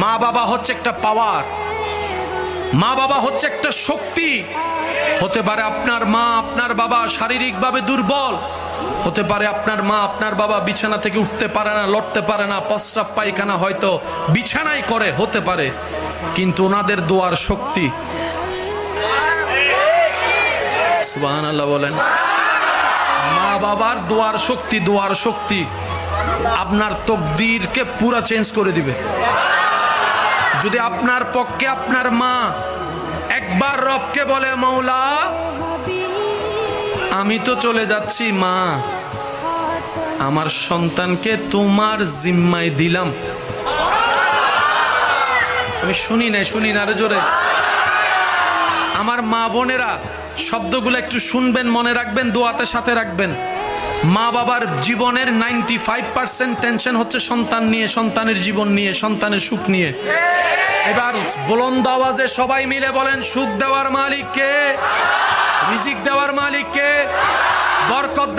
মা বাবা হচ্ছে একটা পাওয়ার, মা বাবা হচ্ছে একটা শক্তি। হতে পারে আপনার মা আপনার বাবা শারীরিকভাবে দুর্বল, হতে পারে আপনার মা আপনার বাবা বিছানা থেকে উঠতে পারে না, লড়তে পারে না, প্রস্রাব পায়খানা হয়তো বিছানায় করে, হতে পারে, কিন্তু ওনাদের দোয়ার শক্তি। সুবহানাল্লাহ বলেন। মা বাবার দোয়ার শক্তি, দোয়ার শক্তি আপনার তকদিরকে পুরা চেঞ্জ করে দিবে। যদি আপনার পক্ষে আপনার মা একবার রবকে বলে, মৌলা আমি তো চলে যাচ্ছি, মা আমার সন্তানকে তোমার জিম্মায় দিলাম। আমি শুনি না আরো জোরে। আমার মা বোনেরা শব্দগুলো একটু শুনবেন, মনে রাখবেন, দোয়াতে সাথে রাখবেন। মা বাবার জীবনের 95% টেনশন হচ্ছে সন্তান নিয়ে, সন্তানের জীবন নিয়ে, সন্তানের সুখ নিয়ে। এবার বুলন্দ আওয়াজে সবাই মিলে বলেন, সুখ দেওয়ার মালিক কে? রিজিক দেওয়ার মালিক কে? বরকত